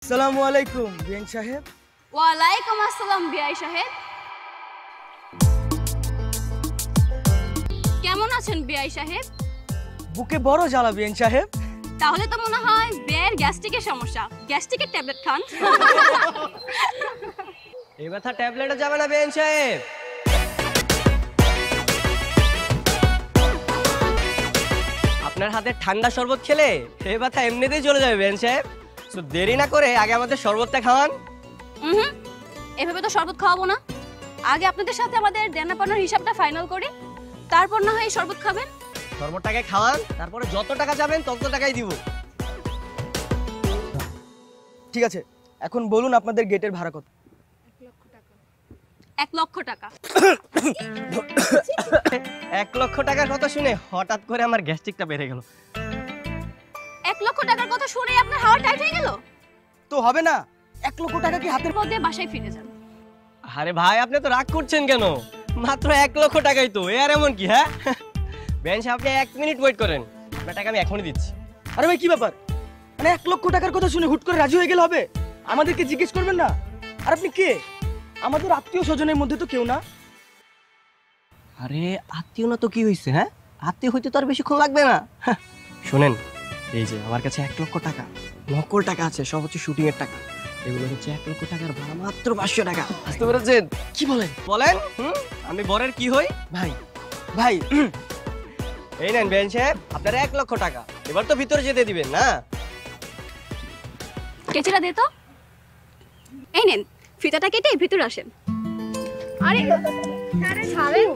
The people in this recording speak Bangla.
আসসালামু আলাইকুম বিআইন সাহেব। ওয়ালাইকুম আসসালাম বিআই সাহেব। কেমন আছেন বিআই সাহেব? বুকে বড় জ্বালা বিআইন সাহেব। তাহলে তো মনে হয় বিয়ের গ্যাস্ট্রিকের সমস্যা, গ্যাস্ট্রিকের ট্যাবলেট খান। এই ব্যথা ট্যাবলেটে যাবে না বিআইন সাহেব। আপনার হাতে ঠান্ডা শরবত খেলে এই ব্যথা এমনিতেই চলে যাবে বিআইন সাহেব। তো দেরি না করে আগে আমাদের শরবতটা খাওয়ান। এভাবে তো শরবত খাওয়াবো না, আগে আপনাদের সাথে আমাদের দেনা পাওনার হিসাবটা ফাইনাল করি, তারপর না হয় শরবত খাবেন। শরবতটাকে খাওয়ান, তারপরে যত টাকা যাবেন তত টাকাই দিব। ঠিক আছে, এখন বলুন আপনাদের গেটের ভাড়া কত? 1 লক্ষ টাকা। 1 লক্ষ টাকার কথা শুনে হঠাৎ করে আমার গ্যাস্ট্রিকটা বেড়ে গেল। 1 লক্ষ টাকার কথা শুনে আপনার হাওয়া টাইট হয়ে গেল? তো হবে না, 1 লক্ষ টাকা কি হাতের মধ্যে বাসায় ফিরে যান। আরে ভাই আপনি তো রাগ করছেন কেন? মাত্র 1 লক্ষ টাকাই তো, এর এমন কি? হ্যাঁ বেঞ্চ, আপনি 1 মিনিট ওয়েট করেন, আপনার টাকা আমি এখনই দিচ্ছি। আরে ভাই কি ব্যাপার, মানে 1 লক্ষ টাকার কথা শুনে হুট করে রাজি হয়ে গেলে হবে? আমাদেরকে জিজ্ঞেস করবেন না? আর আপনি কে? আমাদের আত্মীয় স্বজনের মধ্যে তো কেউ না। আরে আত্মীয় না তো কি হয়েছে? হ্যাঁ আত্মীয় হইতে তো আর বেশিক্ষণ লাগবে না। শোনেন, এই যে আমার কাছে 1 লক্ষ টাকা নকল টাকা আছে, সব হচ্ছে শুটিং এর টাকা। এগুলো হচ্ছে 1 লক্ষ টাকার ভাড়া মাত্র 500 টাকা। বুঝতে পেরেছেন? কি বলেন? বলেন আমি বরের কি হই? ভাই ভাই এই নেন বেঞ্চ সাহেব, আপনার 1 লক্ষ টাকা। এবার তো ভিতরে যেতে দিবেন না? কেচিরা দে তো। এই নেন, ফিতাটা কেটে ভিতরে আসেন। আরে ছাড়েন।